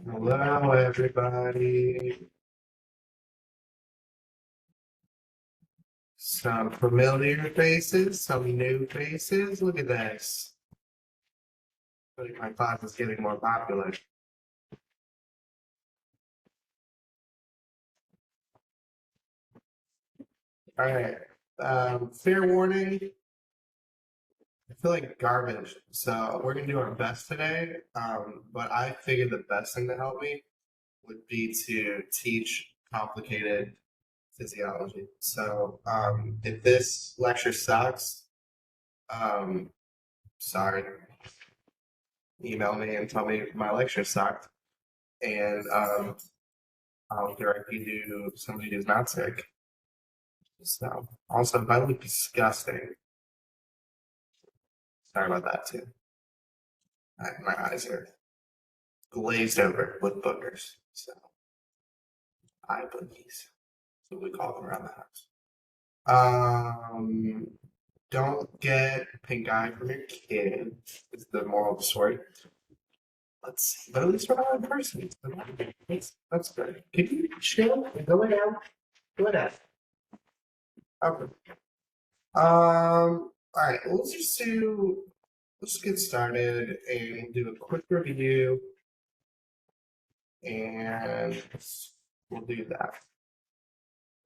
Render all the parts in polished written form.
Hello, everybody. Some familiar faces, some new faces. Look at this. I think my class is getting more popular. All right. Fair warning. I feel like garbage. So we're gonna do our best today. But I figured the best thing to help me would be to teach complicated physiology. So if this lecture sucks, um, sorry. Email me and tell me my lecture sucked, and I'll direct you to somebody who's not sick. So, also, if I look disgusting, sorry about that too. My eyes are glazed over with boogers, so eye boogies. That's what we call them around the house. Um, don't get pink eye from your kid. Is the moral of the story. Let's see, but at least we're not in person. That's good. Can you chill and go down? Go down. Okay. All right, let's get started and do a quick review, and we'll do that.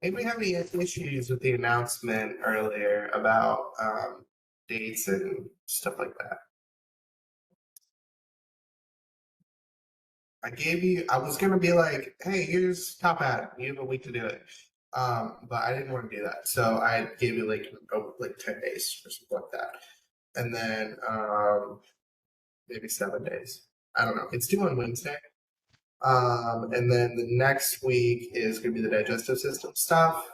Anybody have any issues with the announcement earlier about dates and stuff like that? I was gonna be like, hey, here's top hat. You have a week to do it. But I didn't want to do that. So I gave you like 10 days or something like that. And then maybe 7 days. I don't know. It's due on Wednesday. And then the next week is going to be the digestive system stuff.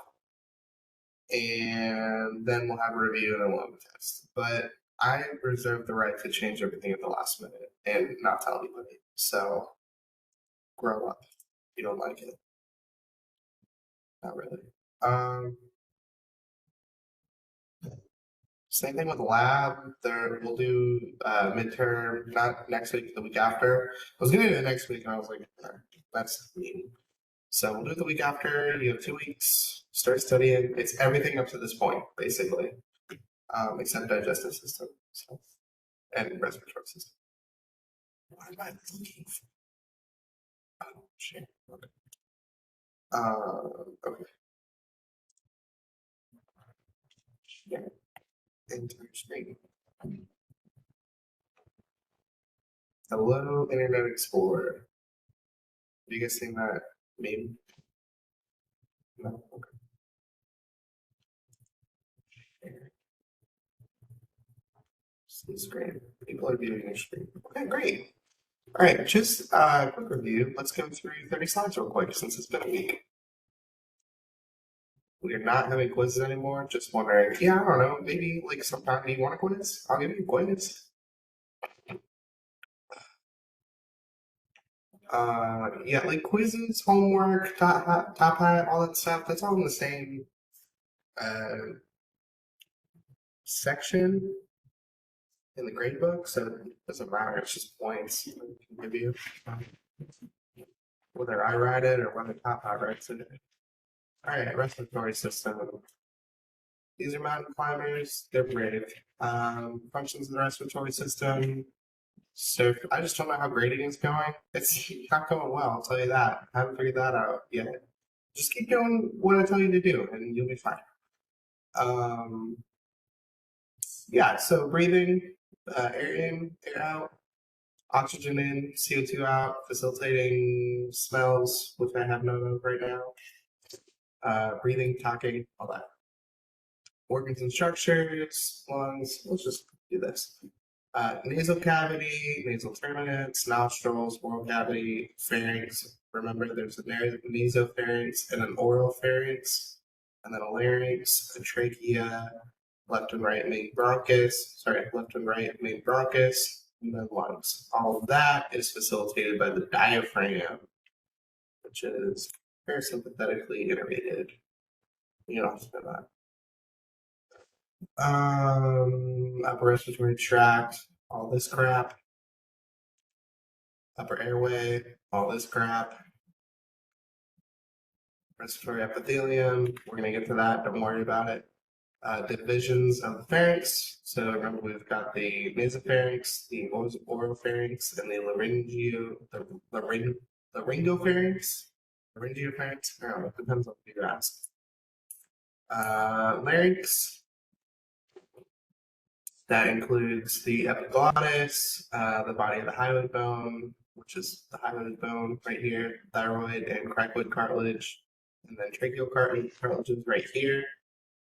And then we'll have a review and then we'll have a test. But I reserve the right to change everything at the last minute and not tell anybody. So grow up. If you don't like it. Not really. Um, Same thing with lab. There, we'll do midterm, not next week, the week after. I was gonna do it next week, and I was like, that's mean. So we'll do it the week after. You have 2 weeks. Start studying. It's everything up to this point, basically, except digestive system and respiratory system. What am I looking for? Oh, shit. Okay. Okay. Yeah. Enter screen. Hello, Internet Explorer. Have you guys seen that meme? No. Okay. See screen. People are viewing your screen. Okay, great. All right, just a quick review. Let's go through 30 slides real quick since it's been a week. We are not having quizzes anymore. Just wondering, yeah, I don't know, maybe like sometime you want a quiz? I'll give you a quiz. Yeah, like quizzes, homework, top hat, all that stuff. That's all in the same uh, section in the grade book, so it doesn't matter. It's just points I can give you, whether I write it or whether top hat writes it. All right, respiratory system. These are mountain climbers. They're brave. Functions of the respiratory system. So I just don't know how grading is going. It's not going well, I'll tell you that. I haven't figured that out yet. Just keep doing what I tell you to do, and you'll be fine. Um, yeah, so breathing, air in, air out, oxygen in, CO2 out, facilitating smells, which I have none of right now. Breathing, talking, all that. Organs and structures, lungs. Let's just do this. Nasal cavity, nasal terminus, nostrils, oral cavity, pharynx. Remember, there's a nasopharynx and an oral pharynx, and then a larynx, a trachea, left and right main bronchus, left and right main bronchus, and then lungs. All of that is facilitated by the diaphragm, which is parasympathetically innervated. You don't have to know that. Upper respiratory tract, all this crap. upper airway, all this crap, respiratory epithelium. We're going to get to that. Don't worry about it. Divisions of the pharynx. So remember, we've got the nasopharynx, the oropharynx, and the laryngopharynx. Laryngopharynx. I don't know. It depends on who you ask. Larynx. That includes the epiglottis, the body of the hyoid bone, which is the hyoid bone right here, thyroid and cricoid cartilage, and then tracheal cartilage is right here.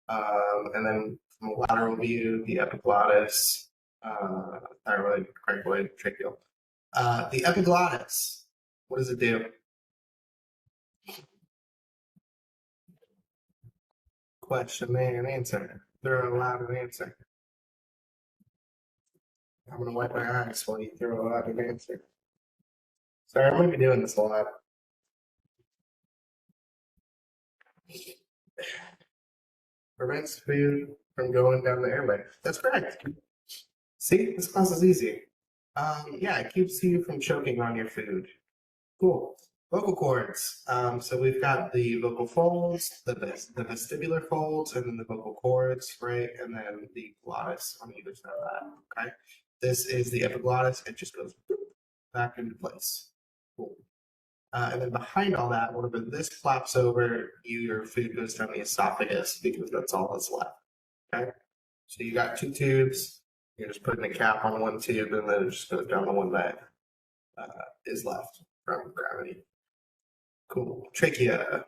And then from a lateral view, the epiglottis, thyroid, cricoid, tracheal. The epiglottis, what does it do? Question and answer. Throw out an answer. I'm gonna wipe my eyes while you throw out an answer. Sorry, I'm gonna be doing this a lot. Prevents food from going down the airway. That's correct. See, this class is easy. Yeah, it keeps you from choking on your food. Cool. Vocal cords. So we've got the vocal folds, the vestibular folds, and then the vocal cords, right? And then the glottis on either side of that. Okay. This is the epiglottis. It just goes back into place. Cool. And then behind all that, whenever this flaps over, your food goes down the esophagus because that's all that's left. Okay. So you got two tubes. You're just putting a cap on one tube, and then it just goes down the one that is left from gravity. Cool. Trachea.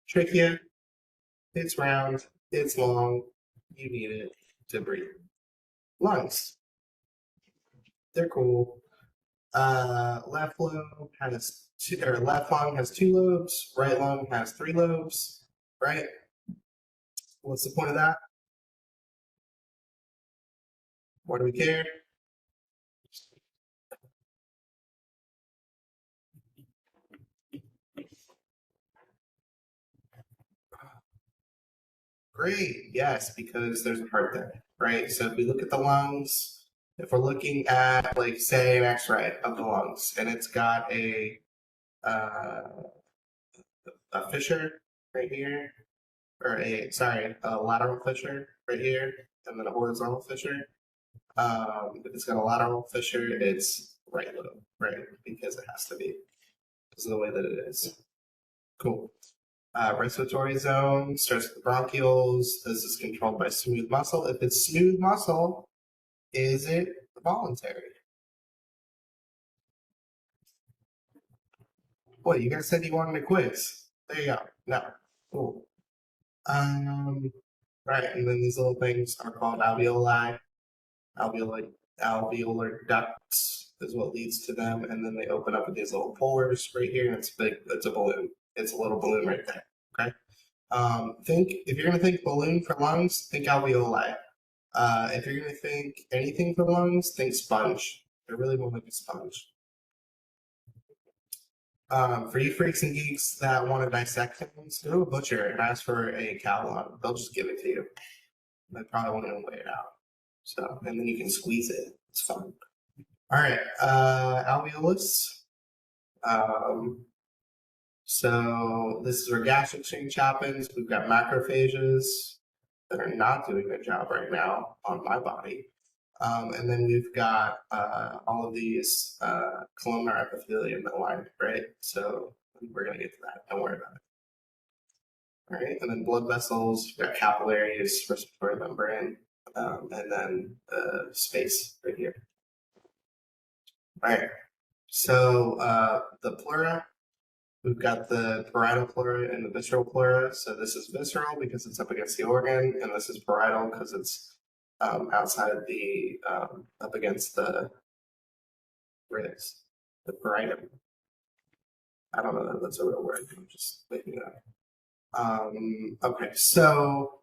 Trachea. It's round. It's long. You need it to breathe. Lungs. They're cool. Left lobe has two, or left lung has 2 lobes. Right lung has 3 lobes. Right. What's the point of that? Why do we care? Great. Yes, because there's a heart there, right? So if we look at the lungs, if we're looking at, like, say, an X-ray of the lungs, and it's got uh, a fissure right here, or a lateral fissure right here, and then a horizontal fissure. If it's got a lateral fissure, it's right lobe, right? Because it has to be. This is the way that it is. Cool. Respiratory zone starts with the bronchioles. This is controlled by smooth muscle. If it's smooth muscle, is it voluntary? What, you guys said you wanted a quiz. There you go. No. Cool. Right, and then these little things are called alveoli. Alveolar ducts is what leads to them, and then they open up with these little pores right here, and it's big. It's a balloon. It's a little balloon right there. Okay. Think if you're gonna think balloon for lungs, think alveoli. If you're gonna think anything for lungs, think sponge. They're really more like a sponge. For you freaks and geeks that want to dissect things, go to a butcher and ask for a cow lung. They'll just give it to you. They probably won't even weigh it out. So, and then you can squeeze it. It's fun. All right, alveolus. So this is where gas exchange happens. We've got macrophages that are not doing their job right now on my body. And then we've got all of these columnar epithelium that line, right? So we're going to get to that. Don't worry about it. All right, and then blood vessels, we've got capillaries, respiratory membrane, and then space right here. All right, so the pleura, we've got the parietal pleura and the visceral pleura. So this is visceral because it's up against the organ, and this is parietal because it's outside the, up against the ribs, the parietum. I don't know that that's a real word. I'm just making it up. Okay, so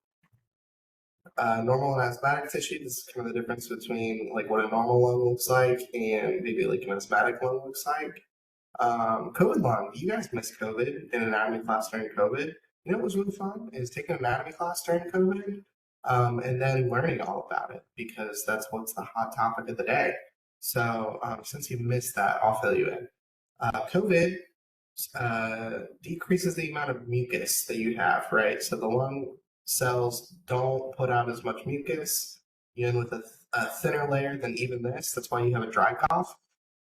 normal and asthmatic tissue, this is kind of the difference between like what a normal lung looks like and maybe like an asthmatic lung looks like. COVID lung, you guys missed COVID in anatomy class during COVID. You know what was really fun is taking an anatomy class during COVID and then learning all about it because that's what's the hot topic of the day. So since you missed that, I'll fill you in. COVID decreases the amount of mucus that you have, right? So the lung cells don't put out as much mucus. You end with a thinner layer than even this. That's why you have a dry cough.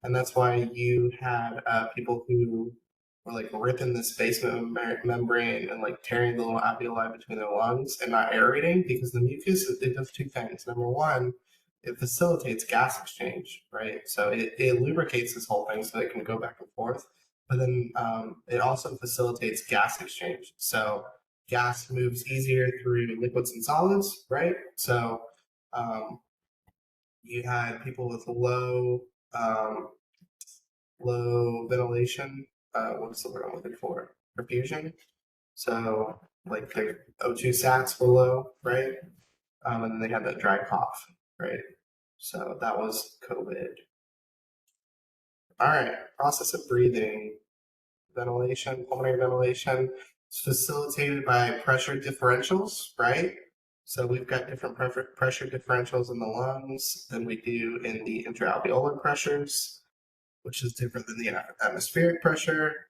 And that's why you had people who were like ripping this basement membrane and like tearing the little alveoli between their lungs and not aerating, because the mucus, it does two things. Number one, it facilitates gas exchange, right? So it lubricates this whole thing so it can go back and forth. But then it also facilitates gas exchange. So gas moves easier through liquids and solids, right? So um, you had people with um, low ventilation. What's the word I'm looking for? Perfusion. So like their O2 sats were low, right? And then they had that dry cough, right? So that was COVID. All right, process of breathing, ventilation, pulmonary ventilation. It's facilitated by pressure differentials, right? So we've got different pressure differentials in the lungs than we do in the intraalveolar pressures, which is different than the atmospheric pressure.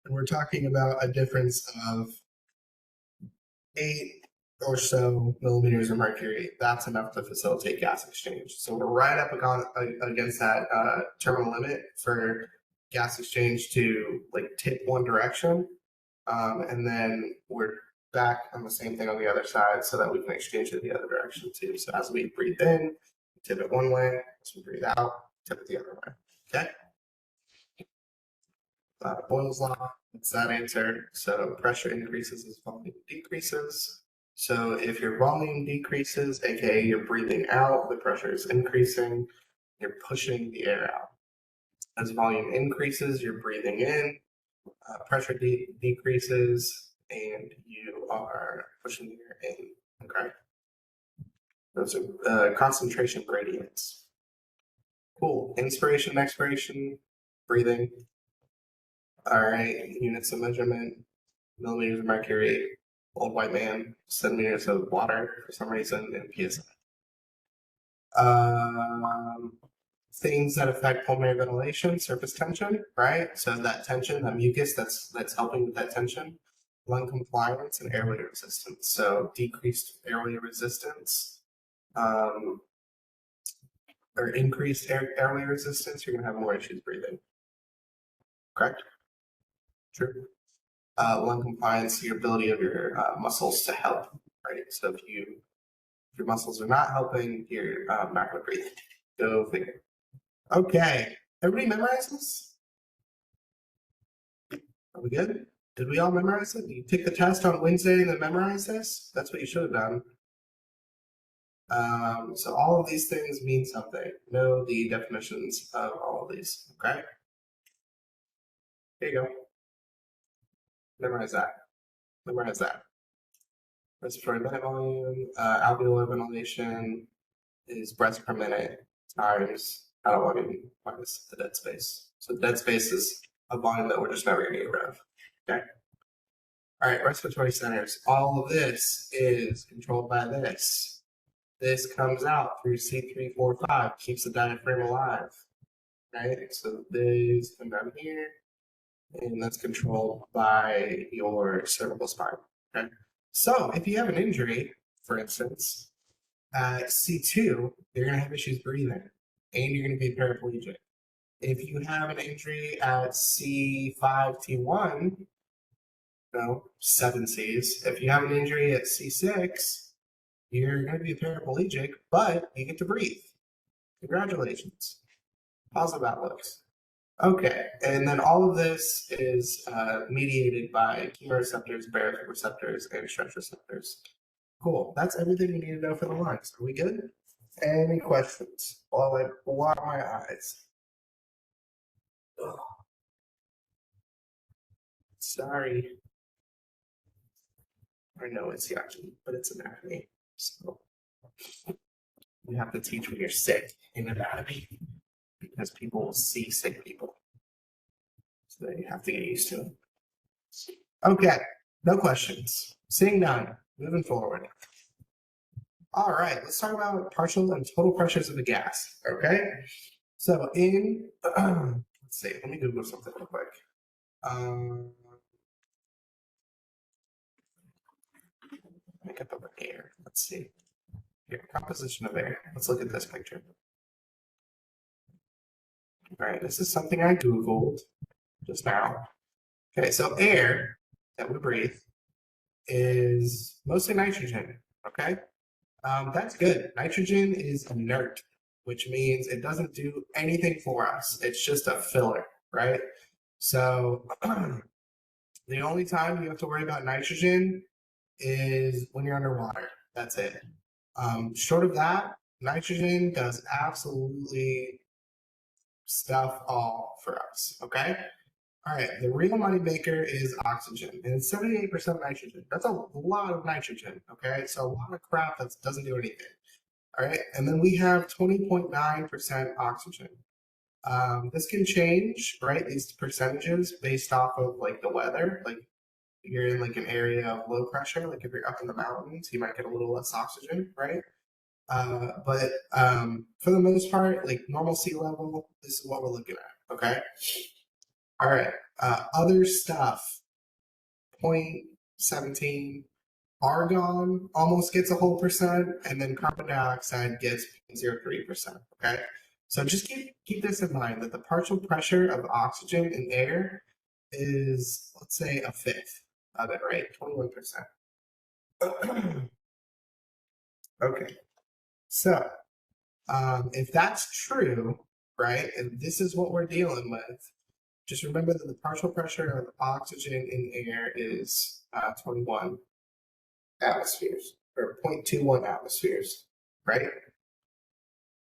And we're talking about a difference of 8 or so millimeters of mercury. That's enough to facilitate gas exchange. So we're right up against that terminal limit for gas exchange to like tip one direction. And then we're back on the same thing on the other side so that we can exchange it the other direction too. So as we breathe in, tip it one way. As we breathe out, tip it the other way. Okay? Boyle's law, it's that answer. So pressure increases as volume decreases. So if your volume decreases, aka you're breathing out, the pressure is increasing, you're pushing the air out. As volume increases, you're breathing in, pressure decreases, and you are pushing the air in. Okay. Those are concentration gradients. Cool. Inspiration, expiration, breathing. All right, units of measurement, millimeters of mercury, old white man, centimeters of water for some reason, and PSI. Things that affect pulmonary ventilation, surface tension, right? So that tension, that mucus that's helping with that tension, lung compliance, and airway resistance. So decreased airway resistance, or increased airway resistance, you're gonna have more issues breathing. Correct? True. Lung compliance, your ability of your muscles to help, right? So if your muscles are not helping, you're not going to breathe. Go figure. Okay, everybody memorize this? Are we good? Did we all memorize it? You take the test on Wednesday and then memorize this? That's what you should have done. So all of these things mean something. Know the definitions of all of these, okay? Here you go. Memorize that. Memorize that. Respiratory minute volume, alveolar ventilation is breaths per minute times volume minus the dead space. So the dead space is a volume that we're just never going to get rid of. Okay. All right, respiratory centers. All of this is controlled by this. This comes out through C345, keeps the diaphragm alive. Right? So these come down here, and that's controlled by your cervical spine. Okay. So if you have an injury, for instance, at C2, you're going to have issues breathing, and you're going to be paraplegic. If you have an injury at C5, T1, 7 Cs. If you have an injury at C6, you're going to be paraplegic, but you get to breathe. Congratulations. How's that looks? Okay, and then all of this is mediated by chemoreceptors, baroreceptors, and stress receptors. Cool. That's everything we need to know for the lungs. Are we good? Any questions? While I blot my eyes. Ugh. Sorry. I know it's yucky, but it's anatomy. So you have to teach when you're sick in anatomy because people will see sick people. So they have to get used to it. Okay, no questions. Seeing none, moving forward. All right, let's talk about partial and total pressures of a gas, okay? So in, let's see, let me Google something real quick. Makeup of air. Let's see. Here, composition of air. Let's look at this picture. All right, this is something I Googled just now. Okay, so air that we breathe is mostly nitrogen. Okay, that's good. Nitrogen is inert, which means it doesn't do anything for us. It's just a filler, right? So the only time you have to worry about nitrogen is when you're underwater. That's it. Short of that, nitrogen does absolutely stuff all for us. Okay. All right. The real money maker is oxygen, and it's 78% nitrogen. That's a lot of nitrogen. Okay. So a lot of crap that doesn't do anything. All right. And then we have 20.9% oxygen. This can change, right? These percentages based off of like the weather. Like you're in like an area of low pressure, like if you're up in the mountains, you might get a little less oxygen, right? But for the most part, like normal sea level, this is what we're looking at. Okay. All right. Other stuff, 0.17. Argon almost gets a whole percent, and then carbon dioxide gets 0.03%. Okay. So just keep this in mind that the partial pressure of oxygen in air is, let's say, a fifth of it, right? 21%. Okay. So if that's true, right, and this is what we're dealing with, just remember that the partial pressure of oxygen in air is 21 atmospheres, or 0.21 atmospheres, right?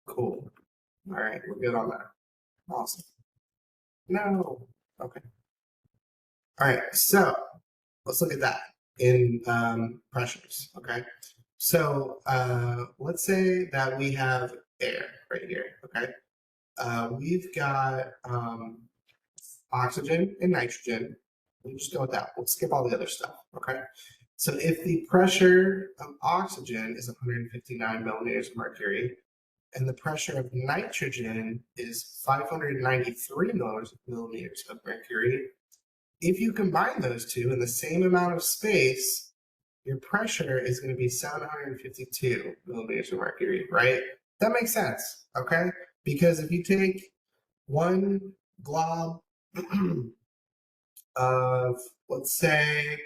Cool. All right, we're good on that. Awesome. No. Okay. All right, so let's look at that in pressures, okay? So let's say that we have air right here, okay? We've got oxygen and nitrogen. We'll just go with that. We'll skip all the other stuff, okay? So if the pressure of oxygen is 159 millimeters of mercury, and the pressure of nitrogen is 593 millimeters of mercury, if you combine those two in the same amount of space, your pressure is going to be 752 millimeters of mercury, right? That makes sense, okay? Because if you take one glob of, let's say,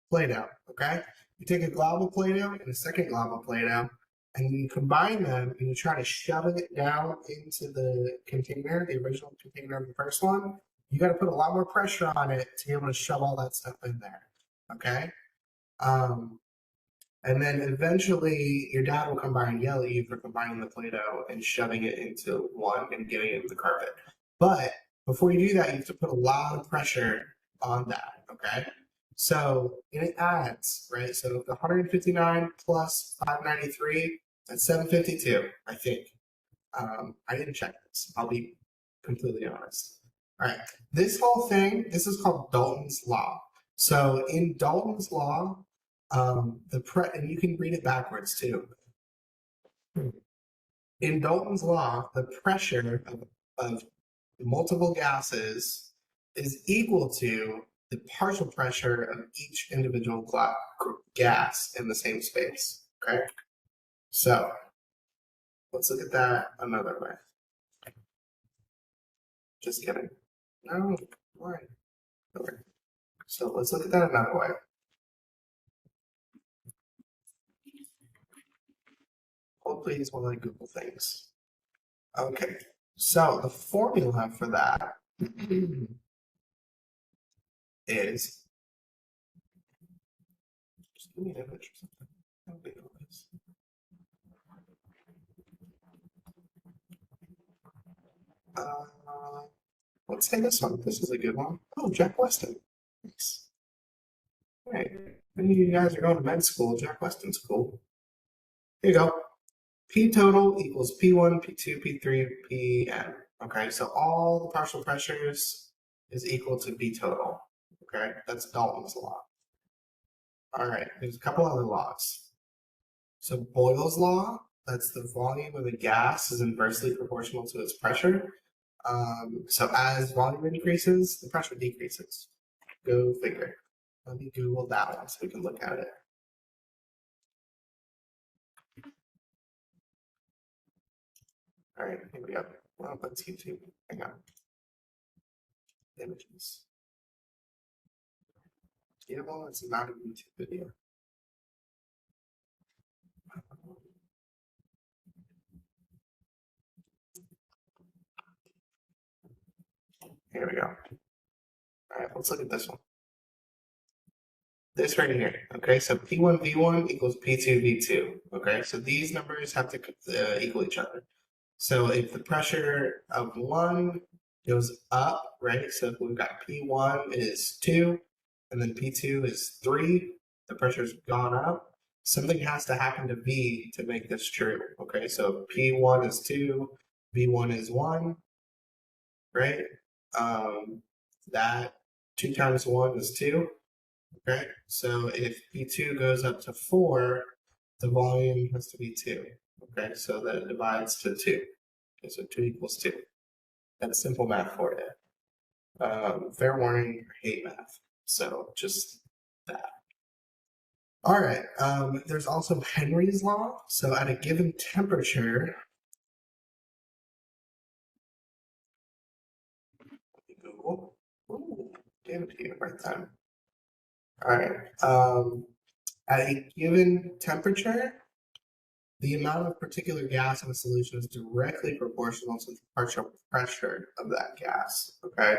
Play-Doh, okay? You take a glob of Play-Doh and a second glob of Play-Doh, and you combine them and you try to shove it down into the container, the original container of the first one, you got to put a lot more pressure on it to be able to shove all that stuff in there, okay? And then eventually your dad will come by and yell at you for combining the Play-Doh and shoving it into one and getting it in the carpet. But before you do that, you have to put a lot of pressure on that, okay? So and it adds, right? So the 159 plus 593, that's 752, I think. I didn't check this. I'll be completely honest. All right. This whole thing, this is called Dalton's Law. So in Dalton's Law, and you can read it backwards too. In Dalton's Law, the pressure of multiple gases is equal to the partial pressure of each individual gas in the same space. Okay. So let's look at that another way. Just kidding. No, why? Okay. So let's look at that another way. Hold please while I Google things. Okay. So the formula for that is, just give me an image or something. How big it is. Let's say this one. This is a good one. Oh, Jack Weston. Nice. All right. When you guys are going to med school, Jack Weston's cool. Here you go. P total equals P1, P2, P3, Pn. Okay, so all the partial pressures is equal to B total. Okay, that's Dalton's law. All right, there's a couple other laws. So Boyle's law, That's the volume of a gas is inversely proportional to its pressure. So as volume increases, the pressure decreases. Go figure. Let me Google that one so we can look at it. All right, here we go. Well, let's YouTube. Hang on. Images. Yeah, well, it's not a YouTube video. Here we go. All right, let's look at this one. This right here. Okay, so P1 V1 equals P2 V2. Okay, so these numbers have to equal each other. So if the pressure of one goes up, right? So if we've got P1 is 2 and then P2 is 3, the pressure's gone up. Something has to happen to V to make this true. Okay, so P1 is 2, V1 is 1, right? That 2 times 1 is 2. Okay, so if P2 goes up to 4, the volume has to be 2. Okay, so that divides to 2. Okay, so 2 equals 2. That's simple math for you. Fair warning, I hate math. So just that. All right, there's also Henry's law. So at a given temperature, Google. Ooh, damn it, you right then. All right, at a given temperature, the amount of particular gas in a solution is directly proportional to the partial pressure of that gas. Okay,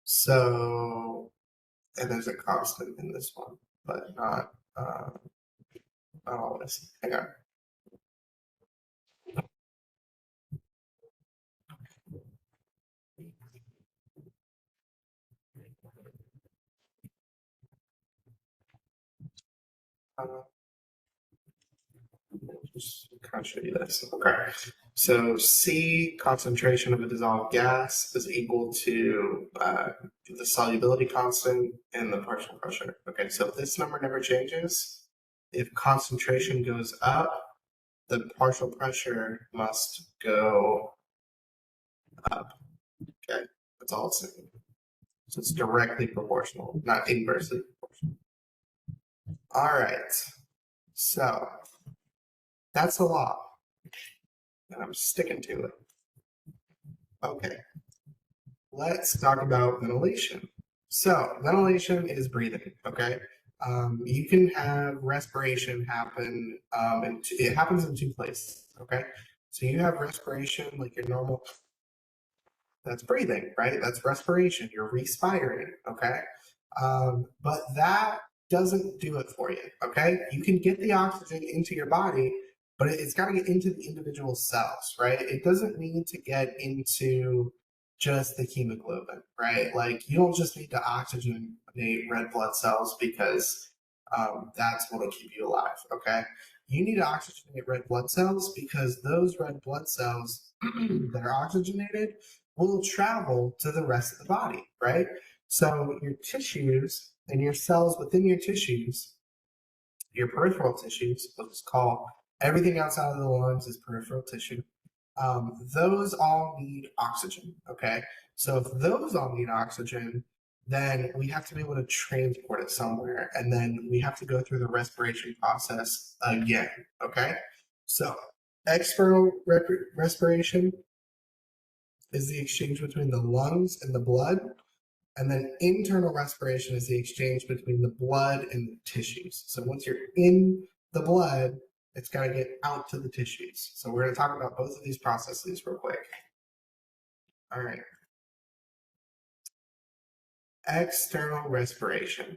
so and there's a constant in this one, but not always. Hang on. Uh, just kind of show you this. Okay. So C, concentration of a dissolved gas, is equal to the solubility constant and the partial pressure. Okay, so this number never changes. If concentration goes up, the partial pressure must go up. Okay, that's all it's saying. So it's directly proportional, not inversely proportional. All right, so that's a law, and I'm sticking to it. Okay, let's talk about ventilation. So ventilation is breathing, okay? You can have respiration happen, and it happens in 2 places, okay? So you have respiration like your normal, that's breathing, right? That's respiration, you're respiring, okay? But that doesn't do it for you, okay? You can get the oxygen into your body, but it's got to get into the individual cells, right? It doesn't need to get into just the hemoglobin, right? Like you don't just need to oxygenate red blood cells because that's what'll keep you alive, okay? You need to oxygenate red blood cells because those red blood cells that are oxygenated will travel to the rest of the body, right? So your tissues and your cells within your tissues, your peripheral tissues, let's call everything outside of the lungs is peripheral tissue. Those all need oxygen, okay? So if those all need oxygen, then we have to be able to transport it somewhere, and then we have to go through the respiration process again, okay? So external respiration is the exchange between the lungs and the blood. And then internal respiration is the exchange between the blood and the tissues. So once you're in the blood, it's got to get out to the tissues. So we're going to talk about both of these processes real quick. All right. External respiration.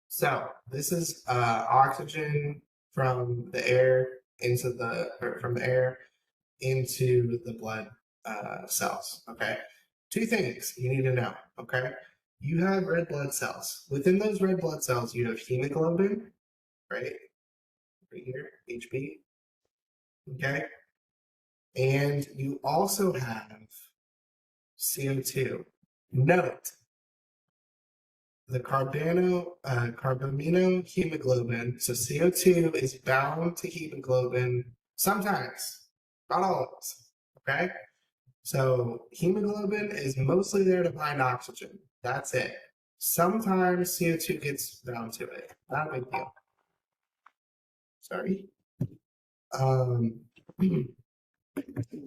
So this is oxygen from the air from the air into the blood cells. Okay. 2 things you need to know. Okay. You have red blood cells. Within those red blood cells, you have hemoglobin, right? Right here, HB. Okay. And you also have CO2. Note the carbamino hemoglobin. So CO2 is bound to hemoglobin Sometimes, not always. Okay? So hemoglobin is mostly there to bind oxygen. That's it. Sometimes CO2 gets bound to it. Not a big deal. Sorry. Um,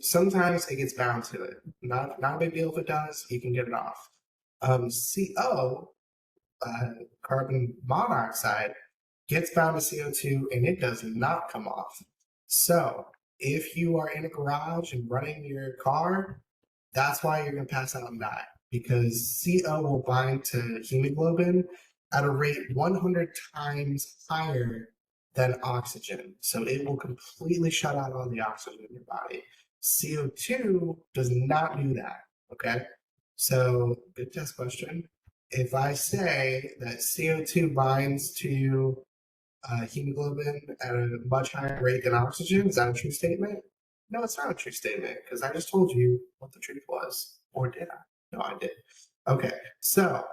sometimes it gets bound to it. Not a big deal if it does. You can get it off. CO, carbon monoxide, gets bound to CO2 and it does not come off. So if you are in a garage and running your car, that's why you're going to pass out and die, because CO will bind to hemoglobin at a rate 100 times higher than oxygen. So it will completely shut out all the oxygen in your body. CO2 does not do that. Okay. So, good test question. If I say that CO2 binds to hemoglobin at a much higher rate than oxygen, is that a true statement? No, it's not a true statement, because I just told you what the truth was. Or did I? No, I did. Okay, so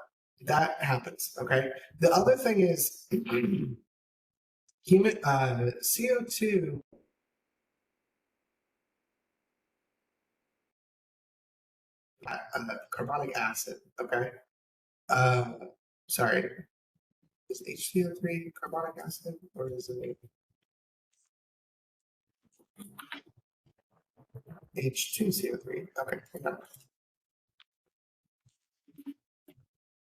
that happens. Okay. The other thing is CO2. Carbonic acid. Okay. Uh, sorry. Is HCO3 carbonic acid, or is it H2CO3? Okay.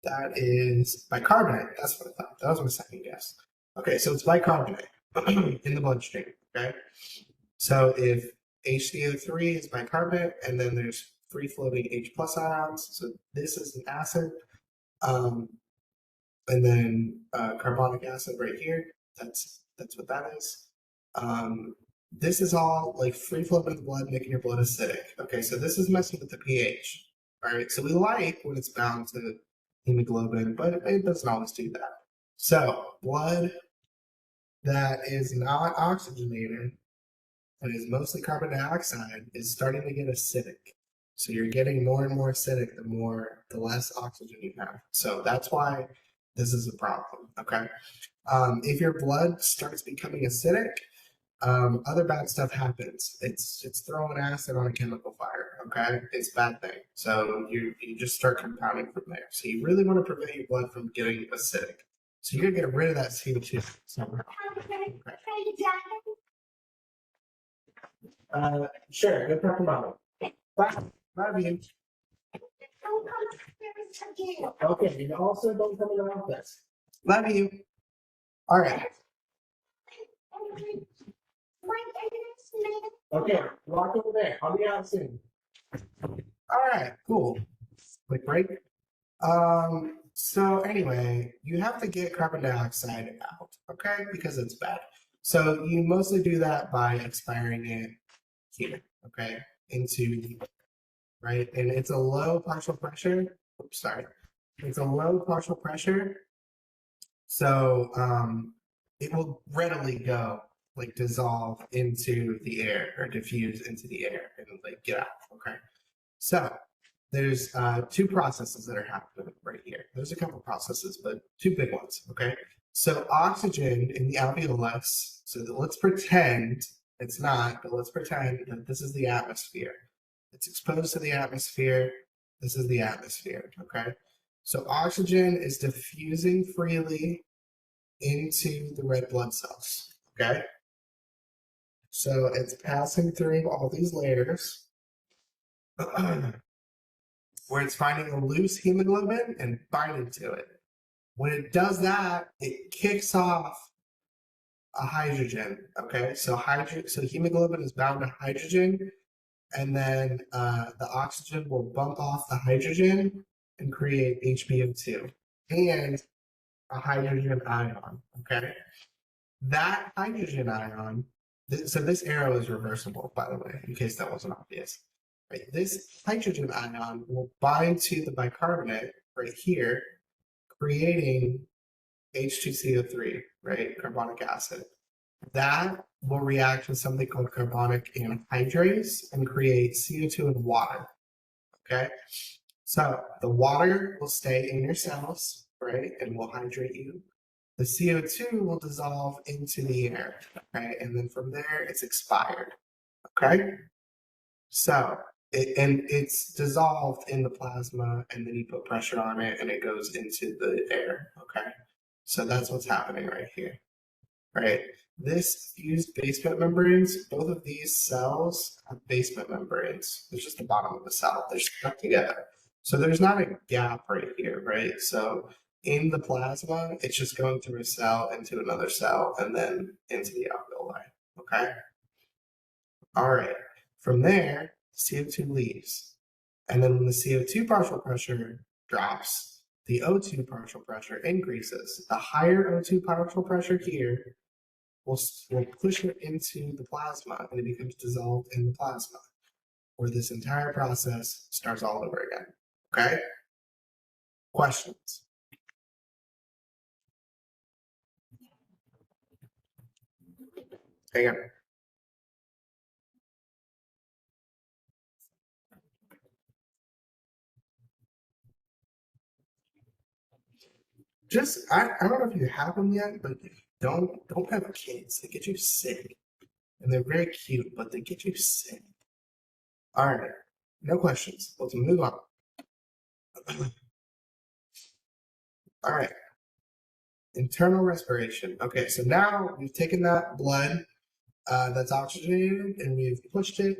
That is bicarbonate. That's what I thought. That was my second guess. Okay, so it's bicarbonate in the bloodstream. Okay, so if HCO3 is bicarbonate, and then there's free floating H plus ions, so this is an acid, um, and then carbonic acid right here. That's what that is. This is all like free floating in the blood, making your blood acidic. Okay, so this is messing with the pH. All right, so we like when it's bound to hemoglobin, but it doesn't always do that. So blood that is not oxygenated and is mostly carbon dioxide is starting to get acidic. So you're getting more and more acidic the less oxygen you have. So that's why this is a problem. Okay. If your blood starts becoming acidic, other bad stuff happens. It's throwing acid on a chemical fire. Okay, it's a bad thing. So you just start compounding from there. So you really want to prevent your blood from getting acidic. So you're gonna get rid of that CO2 somehow. Okay. Sure. Good talking about it. Bye. Love you. Okay. You also don't come in the office. Love you. All right. Okay, walk over there. I'll be out soon. All right, cool. Quick break. So anyway, you have to get carbon dioxide out, okay? Because it's bad. So you mostly do that by expiring it here, okay? Into, right? And it's a low partial pressure. Oops, sorry. It's a low partial pressure. So it will readily go, like dissolve into the air or diffuse into the air and like get out, okay? So there's two processes that are happening right here. There's a couple processes, but two big ones, okay? So oxygen in the alveolus, so let's pretend it's not, but let's pretend that this is the atmosphere. It's exposed to the atmosphere. This is the atmosphere, okay? So oxygen is diffusing freely into the red blood cells, okay? So it's passing through all these layers where it's finding a loose hemoglobin and binding to it. When it does that, it kicks off a hydrogen. Okay, so hemoglobin is bound to hydrogen, and then the oxygen will bump off the hydrogen and create HbO2 and a hydrogen ion. Okay, that hydrogen ion. So this arrow is reversible, by the way, in case that wasn't obvious. Right, this hydrogen ion will bind to the bicarbonate right here, creating H2CO3, right, carbonic acid. That will react with something called carbonic anhydrase and create CO2 and water. Okay, so the water will stay in your cells, right, and will hydrate you. the CO2 will dissolve into the air, okay? And then from there, it's expired, okay? So, it's dissolved in the plasma, and then you put pressure on it, and it goes into the air, okay? So that's what's happening right here, right? This fused basement membranes, both of these cells have basement membranes. It's just the bottom of the cell. They're stuck together. So there's not a gap right here, right? So in the plasma, it's just going through a cell into another cell and then into the alveoli, okay? All right. From there, CO2 leaves. And then when the CO2 partial pressure drops, the O2 partial pressure increases. The higher O2 partial pressure here will push it into the plasma and it becomes dissolved in the plasma, where this entire process starts all over again. Okay? Questions? Hang on. I don't know if you have them yet, but don't have kids. They get you sick. And they're very cute, but they get you sick. All right. No questions. Let's move on. All right. Internal respiration. Okay, so now we've taken that blood that's oxygenated and we've pushed it,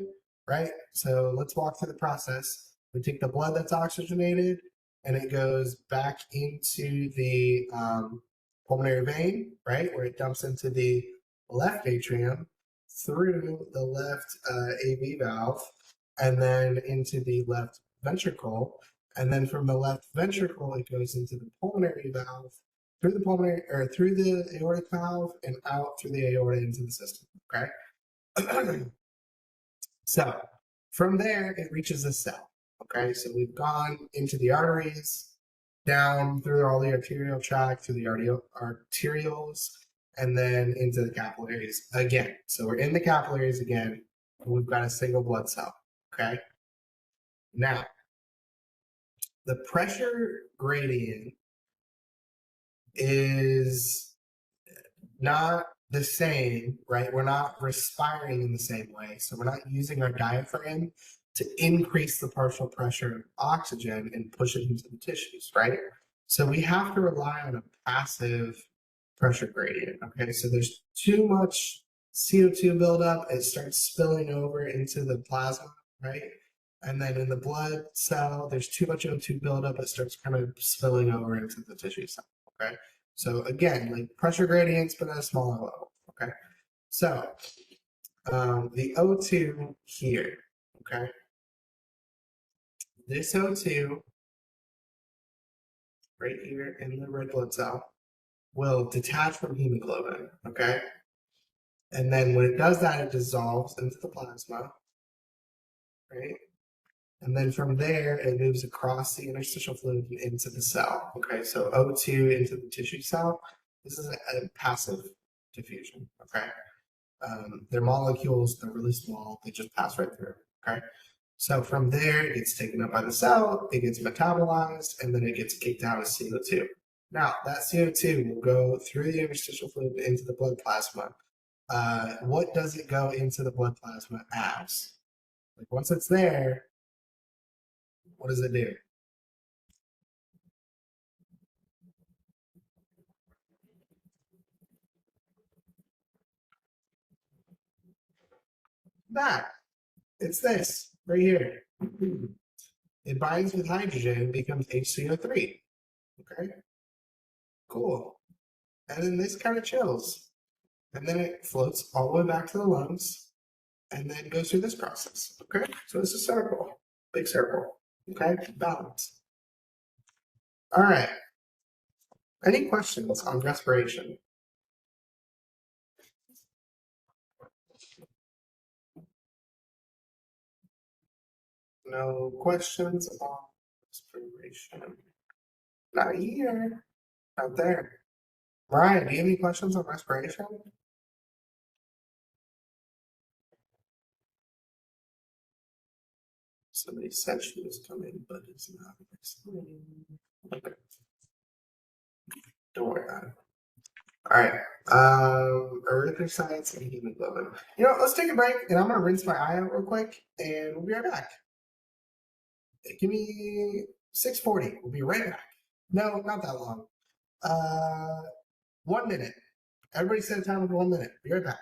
right? So let's walk through the process. We take the blood that's oxygenated and it goes back into the pulmonary vein, right? Where it dumps into the left atrium through the left AV valve and then into the left ventricle. And then from the left ventricle, it goes into the pulmonary valve through the pulmonary or through the aortic valve and out through the aorta into the system. Okay. So from there, it reaches the cell. Okay. So we've gone into the arteries, down through all the arterial tract, through the arterioles, and then into the capillaries again. So we're in the capillaries again. And we've got a single blood cell. Okay. Now, the pressure gradient is not the same, right? We're not respiring in the same way. So we're not using our diaphragm to increase the partial pressure of oxygen and push it into the tissues, right? So we have to rely on a passive pressure gradient, okay? So there's too much CO2 buildup, it starts spilling over into the plasma, right? And then in the blood cell, there's too much O2 buildup, it starts kind of spilling over into the tissue cell, okay? So again, like pressure gradients, but at a smaller level. Okay. So the O2 here, okay, this O2 right here in the red blood cell will detach from hemoglobin, okay? And then when it does that, it dissolves into the plasma, right? And then from there, it moves across the interstitial fluid into the cell, okay? So O2 into the tissue cell. This is a passive diffusion, okay? They're molecules, they're really small, they just pass right through, okay? So from there, it gets taken up by the cell, it gets metabolized, and then it gets kicked out as CO2. Now, that CO2 will go through the interstitial fluid into the blood plasma. What does it go into the blood plasma as? Like once it's there, what does it do? That. It's this right here. It binds with hydrogen, becomes HCO3. Okay, cool. And then this kind of chills. And then it floats all the way back to the lungs and then goes through this process. Okay, so it's a circle, big circle. Okay, balance. All right. Any questions on respiration? No questions on respiration. Not here, not there. Brian, do you have any questions on respiration? Somebody said she was coming, but it's not explaining. Okay, don't worry about it. All right. Erythrocytes and hemoglobin. Let's take a break, and I'm gonna rinse my eye out real quick, and we'll be right back. Give me 6:40. We'll be right back. No, not that long. 1 minute. Everybody set a timer for 1 minute. Be right back.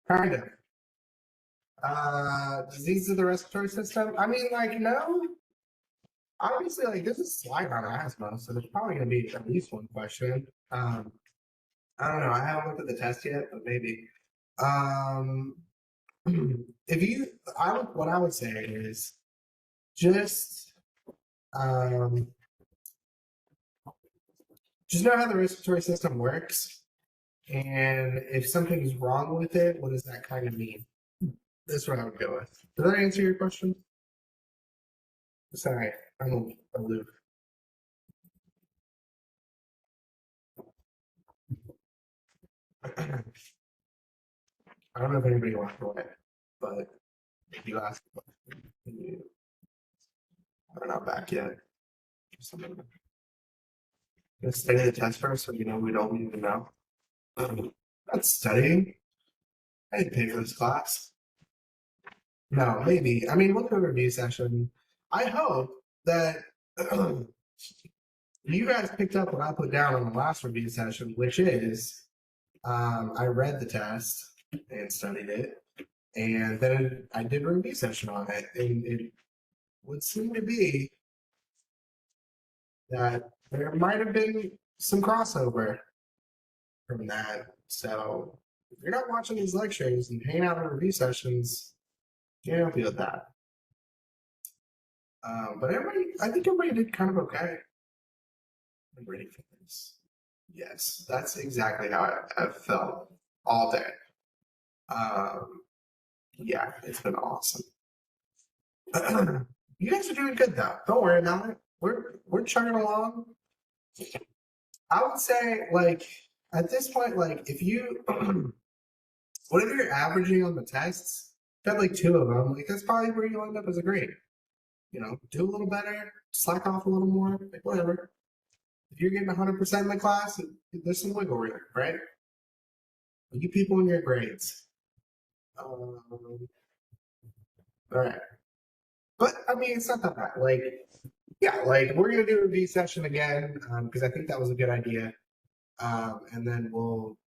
Kind of. Disease of the respiratory system. I mean, no. Obviously, this is a slide on asthma, so there's probably going to be at least one question. I don't know. I haven't looked at the test yet, but maybe. Um, what I would say is just um, just know how the respiratory system works, and if something is wrong with it, what does that kind of mean? That's what I would go with. Does that answer your question? Sorry, I'm aloof. I don't know if anybody walked away, but if you ask, you are not back yet. Let's study the test first, so we don't even know. That's studying. I didn't pay for this class. No, maybe. I mean, we'll do a review session. I hope that you guys picked up what I put down on the last review session, which is I read the test and studied it, and then I did a review session on it, and it would seem to be that there might have been some crossover from that. So if you're not watching these lectures and hanging out in review sessions, you don't feel that. But I think everybody did kind of okay. I'm ready for this. Yes, that's exactly how I've felt all day. Yeah, it's been awesome. You guys are doing good though. Don't worry about it. We're chugging along. I would say at this point, if you whatever you're averaging on the tests, got two of them, that's probably where you'll end up as a grade. Do a little better, slack off a little more, whatever. If you're getting 100% in the class, there's some wiggle room, right? You people in your grades. All right. But I mean, it's not that bad. Yeah, we're gonna do a review session again because I think that was a good idea, and then we'll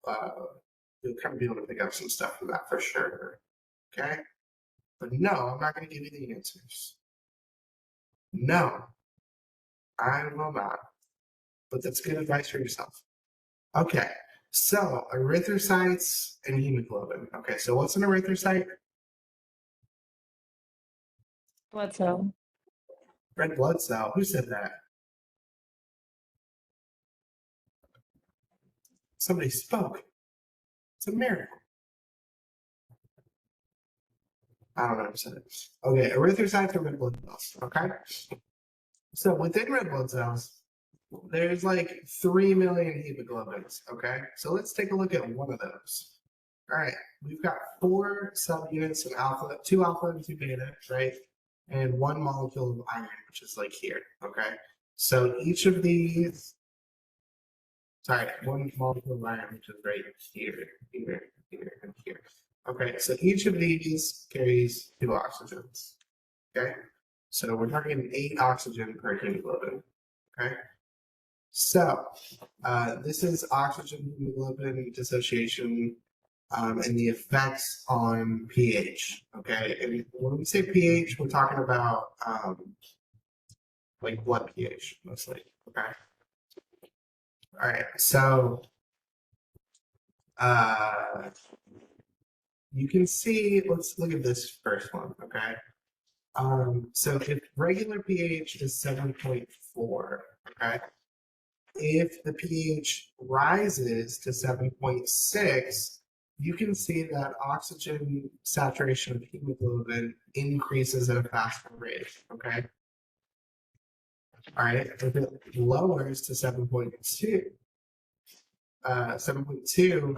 kind of be able to pick up some stuff from that for sure. Okay, but no, I'm not gonna give you the answers. No, I will not. But that's good advice for yourself. Okay, so erythrocytes and hemoglobin. Okay, so what's an erythrocyte? Blood cell. Red blood cell. Who said that? Somebody spoke. It's a miracle. I don't know what I said it. Okay, erythrocytes are red blood cells. Okay, so within red blood cells, there's like 3 million hemoglobins. Okay, so let's take a look at one of those. All right, we've got 4 subunits of alpha, 2 alpha and 2 beta, right? And 1 molecule of iron, which is like here. Okay, so each of these, sorry, 1 molecule of iron, which is right here, here, here, and here. Okay, so each of these carries 2 oxygens. Okay, so we're targeting 8 oxygen per hemoglobin. Okay, so this is oxygen hemoglobin dissociation and the effects on pH. Okay, and when we say pH, we're talking about like blood pH mostly. Okay, all right, so you can see, let's look at this first one. Okay, so if regular pH is 7.4, okay, if the pH rises to 7.6, you can see that oxygen saturation of hemoglobin increases at a faster rate, okay? All right, if it lowers to 7.2, 7.2,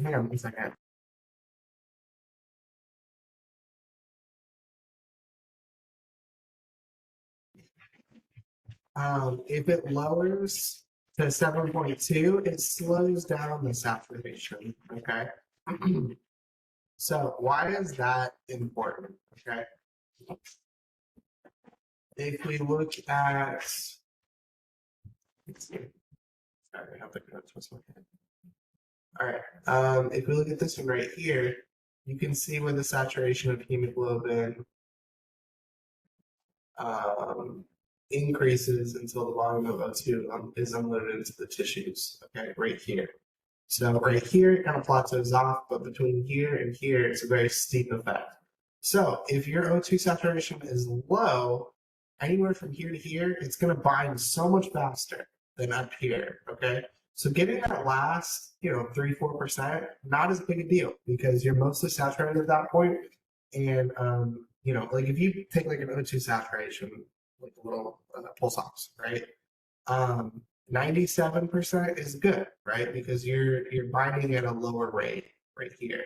hang on one second. If it lowers to 7.2, it slows down the saturation, okay? So why is that important, okay? If we look at, let's see, sorry, I have the notes with my head. All right, if we look at this one right here, you can see where the saturation of hemoglobin increases until the volume of O2 is unloaded into the tissues, okay, right here. So right here, it kind of plateaus off, but between here and here, it's a very steep effect. So if your O2 saturation is low, anywhere from here to here, it's going to bind so much faster than up here, okay? So getting that last, 3-4%, not as big a deal because you're mostly saturated at that point. And, like if you take like an O2 saturation, like a little pulse ox, right? 97% is good, right? Because you're binding at a lower rate right here.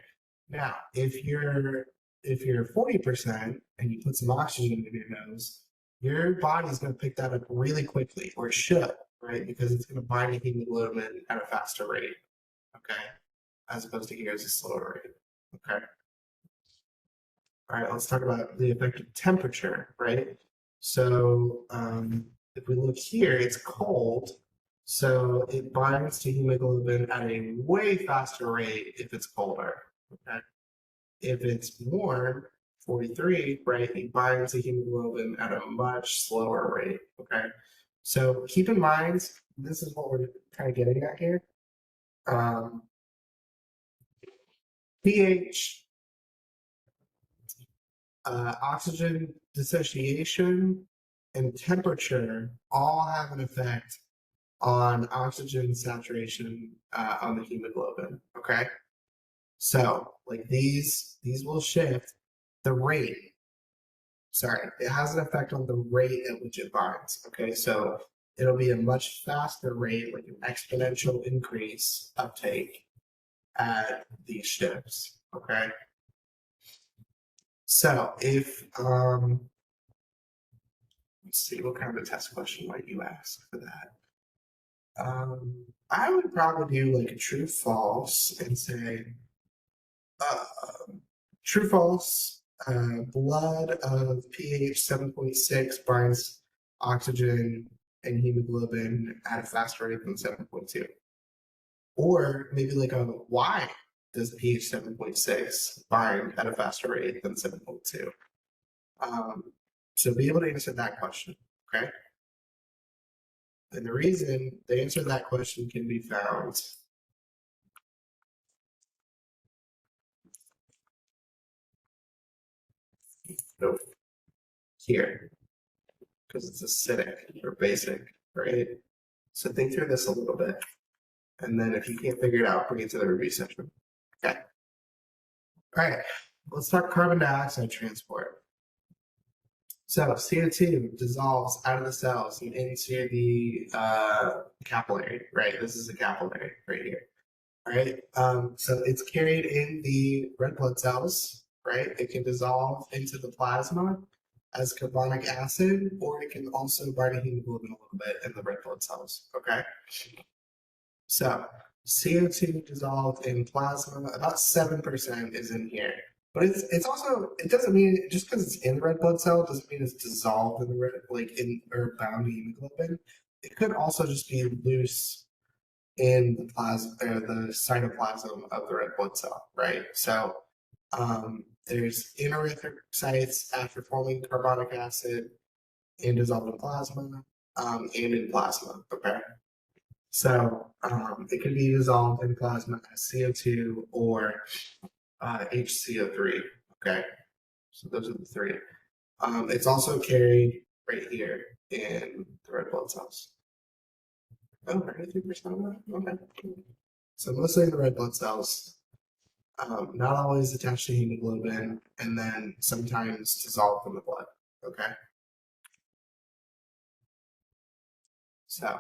Now, if you're 40% and you put some oxygen in your nose, your body's going to pick that up really quickly, or it should, right? Because it's going to bind to hemoglobin at a faster rate, okay? As opposed to here is a slower rate, okay? All right, let's talk about the effect of temperature, right? So if we look here, it's cold, so it binds to hemoglobin at a way faster rate if it's colder. Okay, if it's warm, 43, right, it binds to hemoglobin at a much slower rate. Okay, so keep in mind this is what we're kind of getting at here. pH. Oxygen dissociation and temperature all have an effect on oxygen saturation on the hemoglobin. Okay, so like these will shift the rate. Sorry, it has an effect on the rate at which it binds. Okay, so it'll be a much faster rate, like an exponential increase uptake at these shifts. Okay, so if let's see, what kind of a test question might you ask for that? I would probably do like a true false and say, true false, blood of pH 7.6 binds oxygen and hemoglobin at a faster rate than 7.2. Or maybe like a why does pH 7.6 bind at a faster rate than 7.2? So be able to answer that question, okay? And the answer to that question can be found here, because it's acidic or basic, right? So think through this a little bit. And then if you can't figure it out, bring it to the review session. Okay. All right. Let's talk carbon dioxide transport. So CO2 dissolves out of the cells and into the capillary, right? This is a capillary right here. All right. So it's carried in the red blood cells, right? It can dissolve into the plasma as carbonic acid, or it can also bind to hemoglobin a little bit in the red blood cells. Okay. So CO2 dissolved in plasma, about 7% is in here. But it's also, it doesn't mean just because it's in the red blood cell doesn't mean it's dissolved in the red, like in or bound to hemoglobin. It could also just be loose in the plasma or the cytoplasm of the red blood cell, right? So there's erythrocytes after forming carbonic acid and dissolved in plasma, and in plasma. Okay. So it can be dissolved in plasma as CO2 or HCO3. Okay, so those are the three. It's also carried right here in the red blood cells. Oh, 93% of that? Okay. So mostly in the red blood cells, not always attached to hemoglobin, and then sometimes dissolved in the blood. Okay. So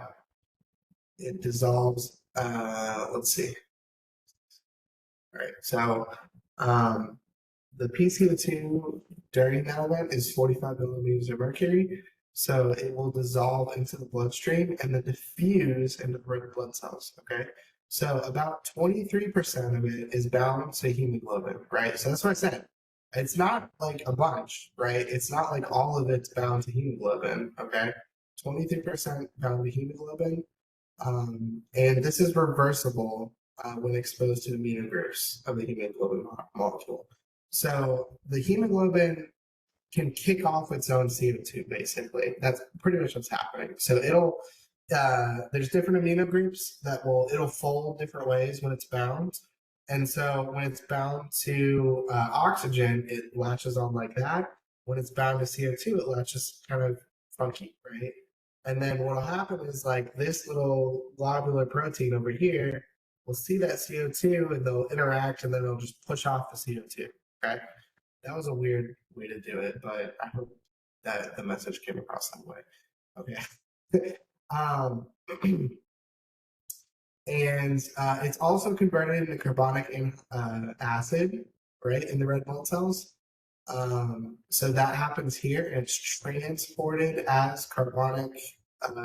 it dissolves, let's see. All right, so the PCO2 during that event is 45 millimeters of mercury, so it will dissolve into the bloodstream and then diffuse into the red blood cells. Okay, so about 23% of it is bound to hemoglobin, right? So that's what I said. It's not like a bunch, right? It's not like all of it's bound to hemoglobin. Okay, 23% bound to hemoglobin, and this is reversible when exposed to amino groups of the hemoglobin molecule. So the hemoglobin can kick off its own CO2, basically. That's pretty much what's happening. So there's different amino groups it'll fold different ways when it's bound. And so when it's bound to oxygen, it latches on like that. When it's bound to CO2, it latches kind of funky, right? And then what'll happen is like this little globular protein over here will see that CO2 and they'll interact and then it'll just push off the CO2. Okay. That was a weird way to do it, but I hope that the message came across that way. Okay. And it's also converted into carbonic acid, right, in the red blood cells. So that happens here, and it's transported as carbonic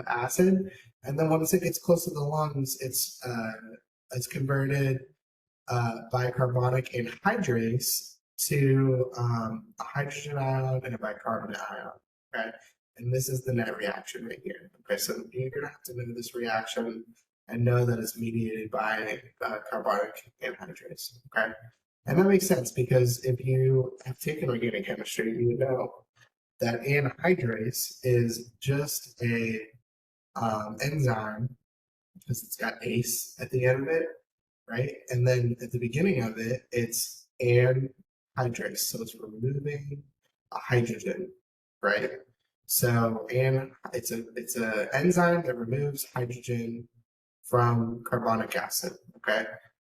acid, and then once it gets close to the lungs, it's converted by carbonic anhydrase to a hydrogen ion and a bicarbonate ion. Okay, and this is the net reaction right here. Okay, so you're gonna have to know this reaction and know that it's mediated by carbonic anhydrase. Okay. And that makes sense because if you have taken organic chemistry, you would know that anhydrase is just a enzyme because it's got ACE at the end of it, right? And then at the beginning of it, it's anhydrase, so it's removing a hydrogen, right? So it's a enzyme that removes hydrogen from carbonic acid. Okay,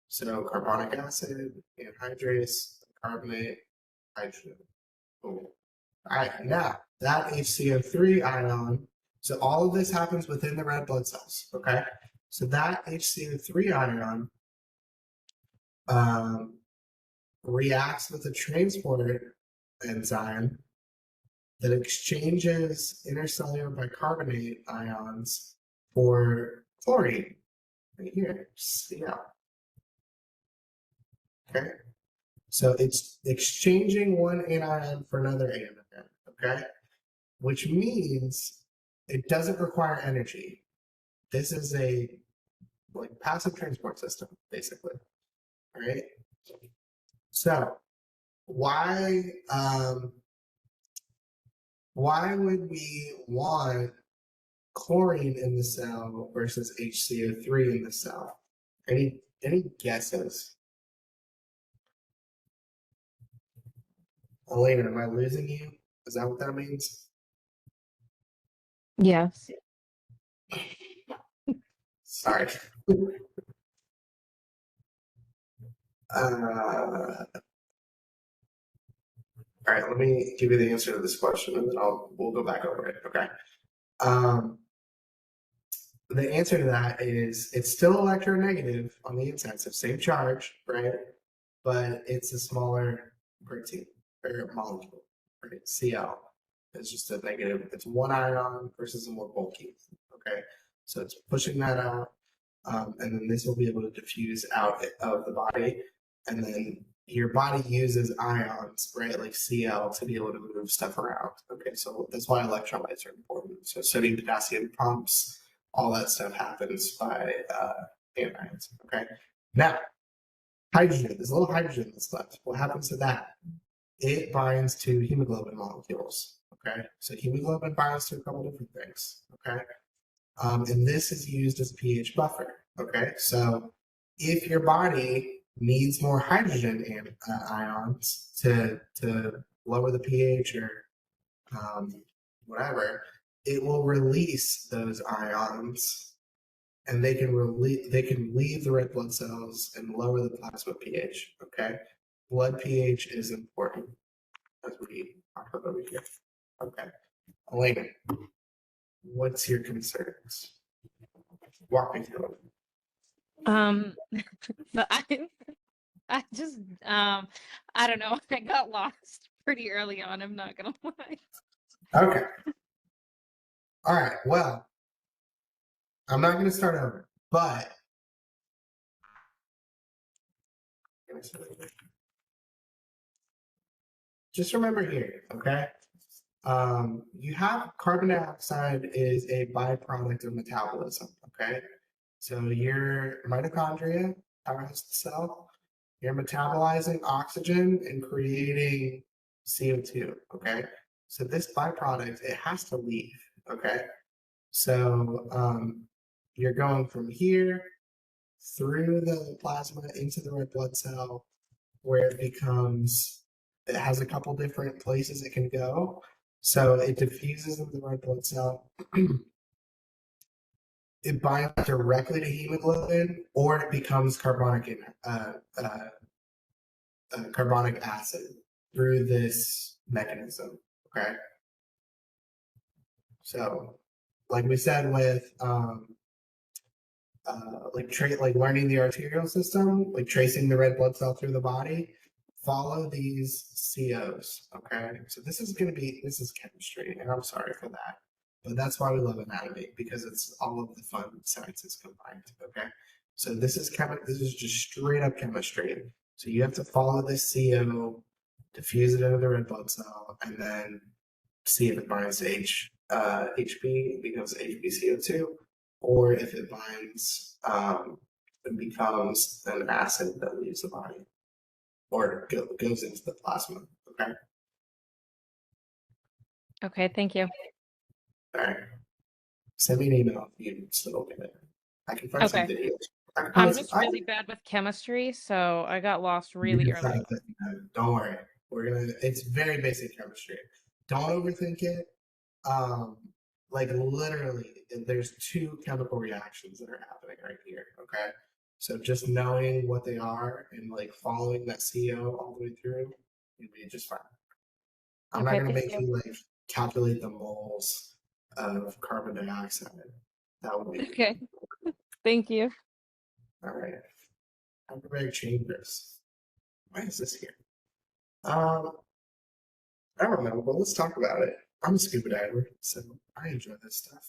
so carbonic acid, anhydrase, carbonate, hydrogen. Cool. All right, now that HCO3 ion, so all of this happens within the red blood cells. Okay, so that HCO3 ion reacts with a transporter enzyme that exchanges intercellular bicarbonate ions for chlorine. Right here, Cl. Okay, so it's exchanging one anion for another anion. Okay, which means it doesn't require energy. This is a like passive transport system, basically. All right. So why would we want chlorine in the cell versus HCO3 in the cell? Any guesses? Elena, am I losing you? Is that what that means? Yes. Sorry. all right, let me give you the answer to this question, and then we'll go back over it. Okay. Um, the answer to that is it's still electronegative on the inside, so same charge, right? But it's a smaller protein or molecule, right? Cl. It's just a negative. It's one ion versus a more bulky. Okay, so it's pushing that out, and then this will be able to diffuse out of the body, and then your body uses ions, right, like Cl, to be able to move stuff around. Okay, so that's why electrolytes are important. So sodium, potassium pumps, all that stuff happens by anions. Okay, now hydrogen. There's a little hydrogen that's left. What happens to that? It binds to hemoglobin molecules. Okay, so hemoglobin binds to a couple different things. Okay, and this is used as a pH buffer. Okay, so if your body needs more hydrogen ions to lower the pH or whatever, it will release those ions, and they can leave the red blood cells and lower the plasma pH. Okay, blood pH is important, as we talk about over here. Okay, Elena, what's your concerns? Walk me through it. Um, but I just, I don't know. I got lost pretty early on. I'm not gonna lie. Okay. All right. Well, I'm not going to start over, but just remember here, okay? You have carbon dioxide is a byproduct of metabolism, okay? So your mitochondria powers the cell. You're metabolizing oxygen and creating CO2, okay? So this byproduct, it has to leave, okay? So you're going from here through the plasma into the red blood cell where it has a couple different places it can go. So it diffuses in the red blood cell. It binds directly to hemoglobin, or it becomes carbonic acid through this mechanism. Okay. So, like we said with like learning the arterial system, like tracing the red blood cell through the body, follow these COs. Okay, so this is chemistry, and I'm sorry for that, but that's why we love anatomy, because it's all of the fun sciences combined. Okay, so this is just straight up chemistry. So you have to follow this CO, diffuse it into the red blood cell, and then see if it binds to HP, it becomes HbCO2, or if it binds, it becomes an acid that leaves the body or goes into the plasma. Okay. Okay, thank you. All right. Send me an email if you still don't get it. I can find some Okay. videos. I can I'm find some. just really bad with chemistry, so I got lost really You're early fine on. with it. Don't worry. It's very basic chemistry. Don't overthink it. Um, like literally, there's two chemical reactions that are happening right here. Okay, so just knowing what they are and like following that CO all the way through, you'll be just fine. I'm not Okay, gonna thank make you. you like calculate the moles of carbon dioxide. That would be Okay, thank you. all right. Hyperbaric chambers. Why is this here? Um, I don't know, but let's talk about it. I'm a scuba diver, so I enjoy this stuff.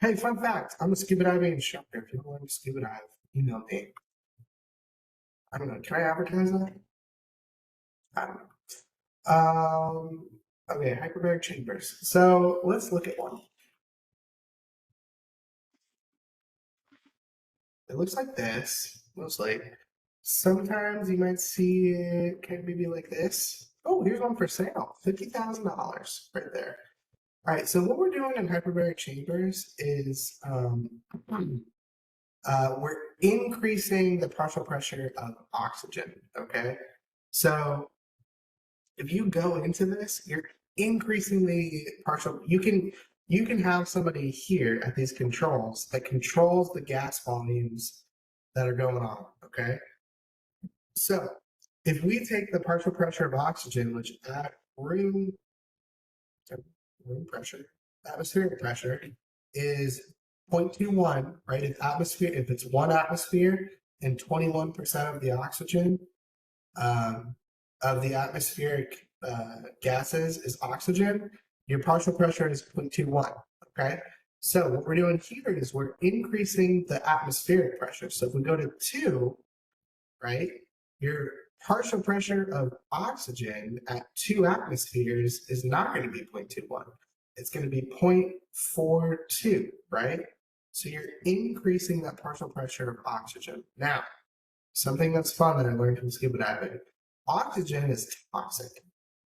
Hey, fun fact, I'm a scuba diving instructor. If you want to scuba dive, email me. I don't know, can I advertise that? I don't know. Okay, hyperbaric chambers. So let's look at one. It looks like this, mostly. Sometimes you might see it kind of maybe like this. Oh, here's one for sale, $50,000 right there. All right, so what we're doing in hyperbaric chambers is we're increasing the partial pressure of oxygen. Okay, so if you go into this, you're increasing the partial. You can have somebody here at these controls that controls the gas volumes that are going on. Okay, So if we take the partial pressure of oxygen, which at room pressure, atmospheric pressure is 0.21, right? If it's 1 atmosphere and 21% of the oxygen um, of the atmospheric gases is oxygen, your partial pressure is 0.21. Okay. So what we're doing here is we're increasing the atmospheric pressure. So if we go to 2, right, your partial pressure of oxygen at 2 atmospheres is not going to be 0.21. It's going to be 0.42, right? So you're increasing that partial pressure of oxygen. Now, something that's fun that I learned from scuba diving, oxygen is toxic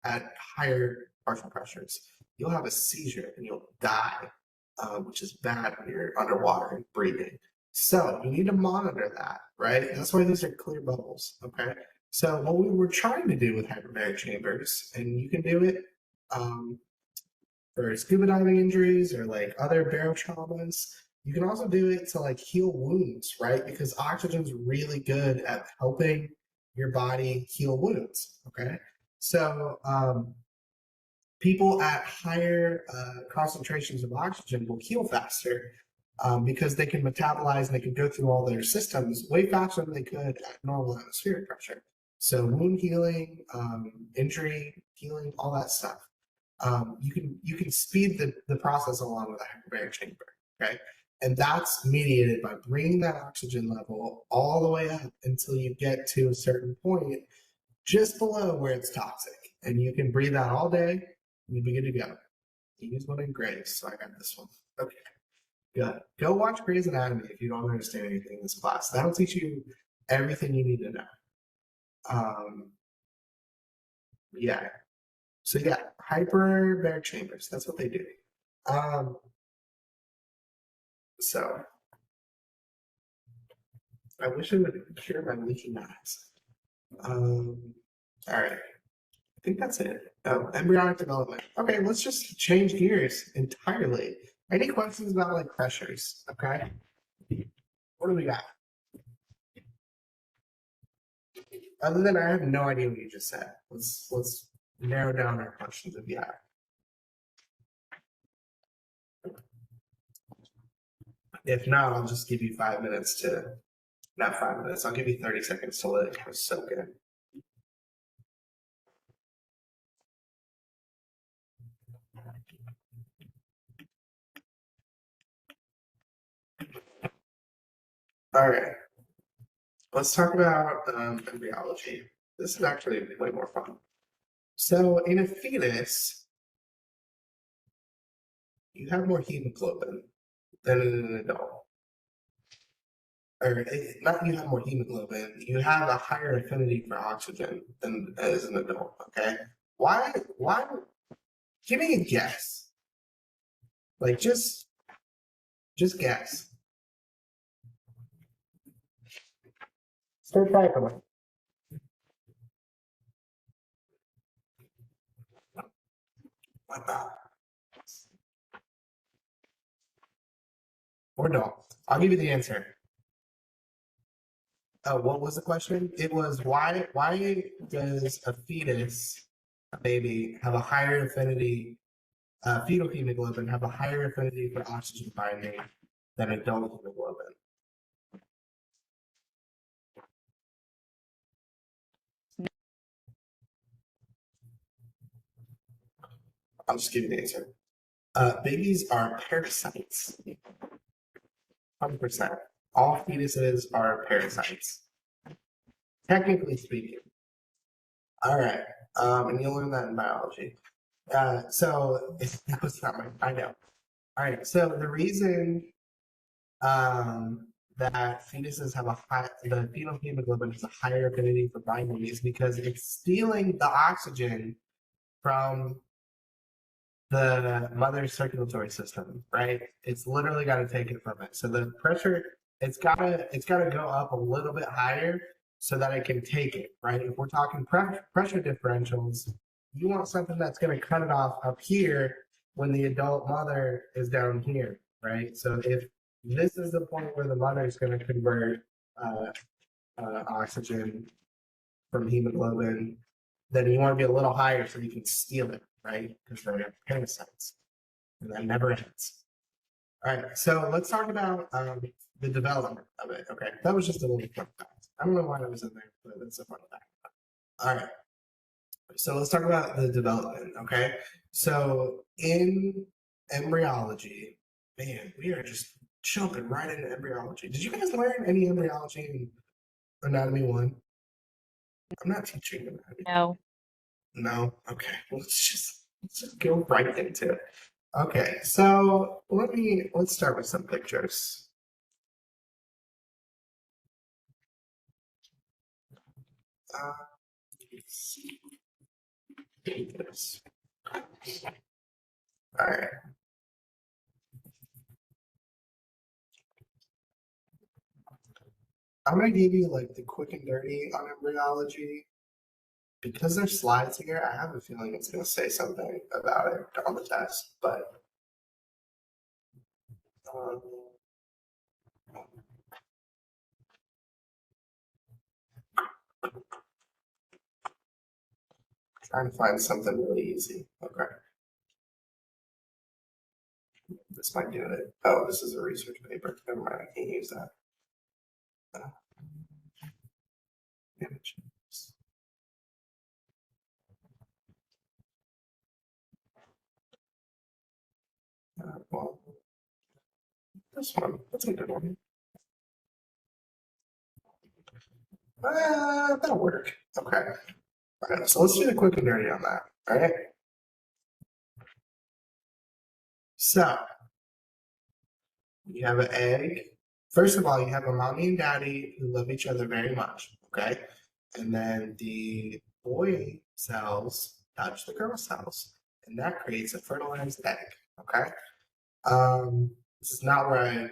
at higher partial pressures. You'll have a seizure and you'll die, which is bad when you're underwater and breathing. So you need to monitor that, right? That's why these are clear bubbles, okay? So what we were trying to do with hyperbaric chambers, and you can do it for scuba diving injuries or like other barotraumas, you can also do it to like heal wounds, right? Because oxygen's really good at helping your body heal wounds, okay? So people at higher concentrations of oxygen will heal faster because they can metabolize and they can go through all their systems way faster than they could at normal atmospheric pressure. So wound healing, injury healing, all that stuff. You can speed the process along with a hyperbaric chamber, okay? And that's mediated by bringing that oxygen level all the way up until you get to a certain point just below where it's toxic. And you can breathe out all day, and you'll be good to go. Use one in Grace, so I got this one. Okay, good. Go watch Grey's Anatomy if you don't understand anything in this class. That'll teach you everything you need to know. Yeah. So yeah, hyperbaric chambers. That's what they do. So I wish I would cure my leaky eyes. All right. I think that's it. Oh, embryonic development. Okay, let's just change gears entirely. Any questions about like pressures? Okay. What do we got? Other than I have no idea what you just said. Let's narrow down our questions if you have. If not, I'll just give you 5 minutes to, not 5 minutes, I'll give you 30 seconds to let it kind of soak in. All right. Let's talk about embryology. This is actually way more fun. So in a fetus, you have more hemoglobin than in an adult. Or not you have more hemoglobin, you have a higher affinity for oxygen than as an adult, okay? Why, give me a guess. Like just guess. Start typing. What about? Or don't. I'll give you the answer. What was the question? It was why does a fetus, a baby, have a higher affinity, fetal hemoglobin have a higher affinity for oxygen binding than adult hemoglobin? I'll just give you the answer. Babies are parasites. 100%. All fetuses are parasites. Technically speaking. All right. And you'll learn that in biology. So that was not I know. All right. So the reason that fetuses have the fetal hemoglobin has a higher affinity for binding is because it's stealing the oxygen from the mother's circulatory system, right? It's literally got to take it from it. So the pressure, it's gotta go up a little bit higher so that it can take it, right? If we're talking pressure differentials, you want something that's going to cut it off up here when the adult mother is down here, right? So if this is the point where the mother is going to convert oxygen from hemoglobin, then you want to be a little higher so you can steal it, right? Because they're parasites, and that never ends. All right, so let's talk about the development of it. Okay, that was just a little fun fact. I don't know why that was in there, but it's a fun fact. All right, so let's talk about the development. Okay, so in embryology, man, we are just jumping right into embryology. Did you guys learn any embryology in Anatomy 1? I'm not teaching anatomy. No. No? Okay, let's just go right into it. Okay, so let's start with some pictures. Uh, let's see. All right. I'm gonna give you like the quick and dirty on embryology. Because there's slides here, I have a feeling it's gonna say something about it on the test, but um, trying to find something really easy. Okay, this might do it. Oh, this is a research paper. Never mind, I can't use that. Images. Well, this one. That's a good one. That'll work. Okay. All right, so let's do the quick and dirty on that. All right. So you have an egg. First of all, you have a mommy and daddy who love each other very much. Okay. And then the boy cells touch the girl cells, and that creates a fertilized egg. Okay. This is not where I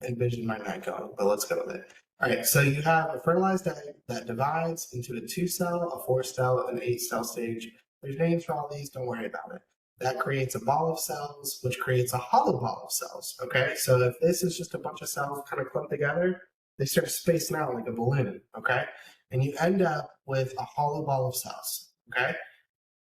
envision my night going, but let's go with it. All right, so you have a fertilized egg that divides into a 2-cell, a 4-cell, an 8-cell stage. There's names for all these, don't worry about it. That creates a ball of cells, which creates a hollow ball of cells. Okay, so if this is just a bunch of cells kind of clumped together, they start spacing out like a balloon. Okay, and you end up with a hollow ball of cells. Okay,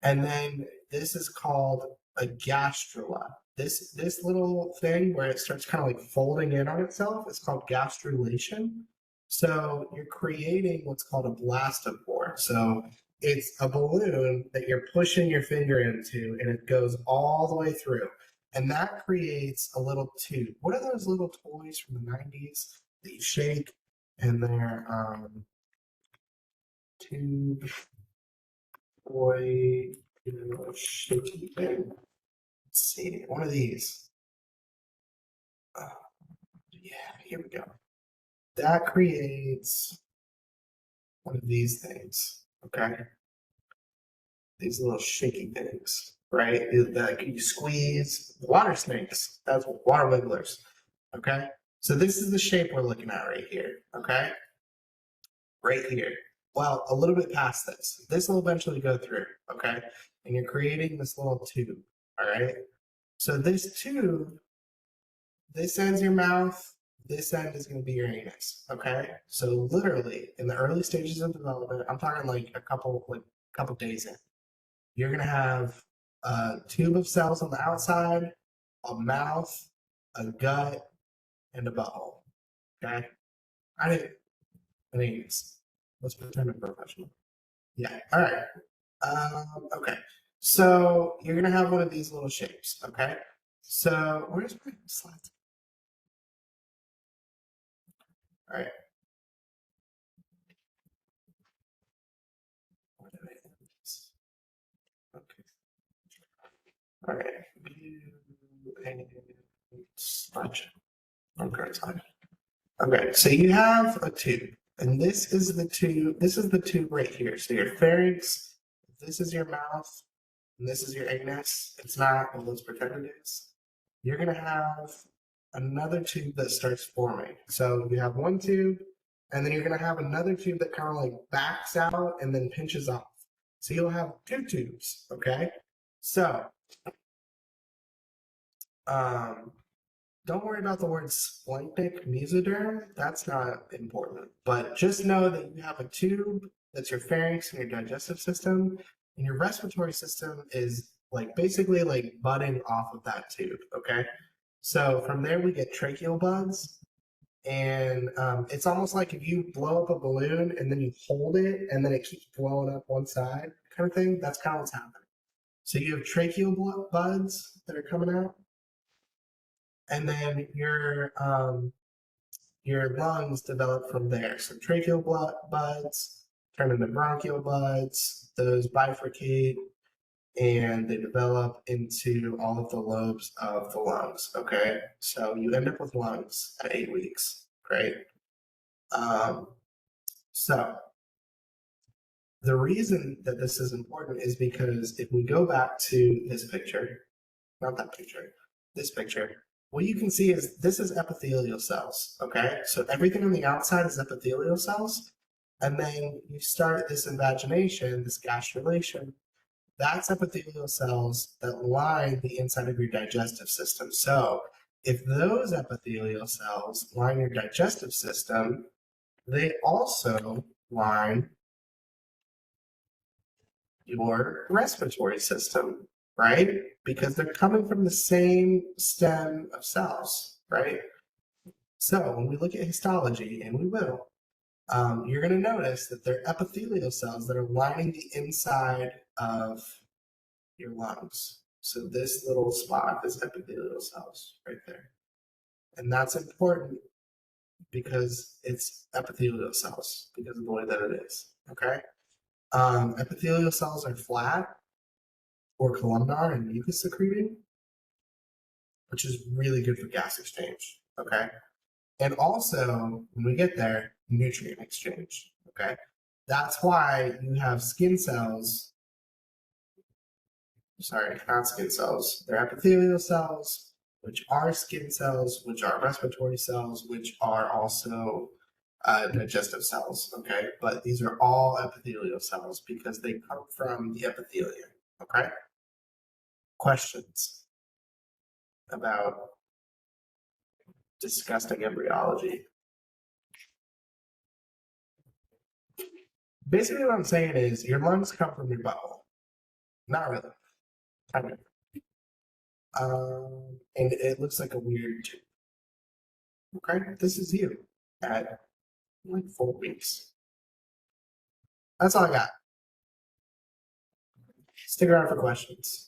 and then this is called a gastrula. This little thing where it starts kind of like folding in on itself is called gastrulation. So you're creating what's called a blastopore. So it's a balloon that you're pushing your finger into, and it goes all the way through. And that creates a little tube. What are those little toys from the 90s that you shake and they're tube toy shaky thing? Let's see, one of these. Uh, yeah, here we go. That creates one of these things, okay? These little shaky things, right? That you squeeze water snakes. That's water wigglers, okay? So this is the shape we're looking at right here, okay? Right here. Well, a little bit past this. This will eventually go through, okay? And you're creating this little tube, all right? So this tube, this end's your mouth, this end is going to be your anus. Okay, so literally in the early stages of development, I'm talking like a couple days in, you're going to have a tube of cells on the outside, a mouth, a gut, and a butthole. Okay, I didn't an anus. Let's pretend I'm professional. Yeah. All right. Okay. So you're gonna have one of these little shapes. Okay. So where's my slides? All right. What did I do this? Okay. All right. View and slideshow. Okay, time. Okay, so you have a tube, and this is the tube. This is the tube right here. So your pharynx. This is your mouth, and this is your anus. It's not, but let's pretend it is. You're gonna have another tube that starts forming. So you have one tube, and then you're gonna have another tube that kind of like backs out and then pinches off. So you'll have two tubes, okay? So don't worry about the word splanchnic mesoderm. That's not important. But just know that you have a tube That's your pharynx and your digestive system. And your respiratory system is like basically like budding off of that tube, okay? So from there we get tracheal buds, and it's almost like if you blow up a balloon and then you hold it and then it keeps blowing up one side kind of thing. That's kind of what's happening. So you have tracheal buds that are coming out, and then your lungs develop from there. So tracheal buds turn into bronchial buds. Those bifurcate and they develop into all of the lobes of the lungs. Okay, so you end up with lungs at 8 weeks. Great. So the reason that this is important is because if we go back to this picture, not that picture, this picture, what you can see is this is epithelial cells. Okay, so everything on the outside is epithelial cells, and then you start this invagination, this gastrulation. That's epithelial cells that line the inside of your digestive system. So if those epithelial cells line your digestive system, they also line your respiratory system, right? Because they're coming from the same stem of cells, right? So when we look at histology, and we will, you're going to notice that they're epithelial cells that are lining the inside of your lungs. So this little spot is epithelial cells right there. And that's important because it's epithelial cells because of the way that it is, okay? Epithelial cells are flat or columnar and mucus secreting, which is really good for gas exchange, okay? And also, when we get there, nutrient exchange, okay? That's why you have skin cells, sorry, not skin cells, they're epithelial cells, which are skin cells, which are respiratory cells, which are also digestive cells, okay? But these are all epithelial cells because they come from the epithelium, okay? Questions about disgusting embryology? Basically, what I'm saying is your lungs come from your butthole. Not really. Kind of. And it looks like a weird tube. Okay, this is you at like 4 weeks. That's all I got. Stick around for questions.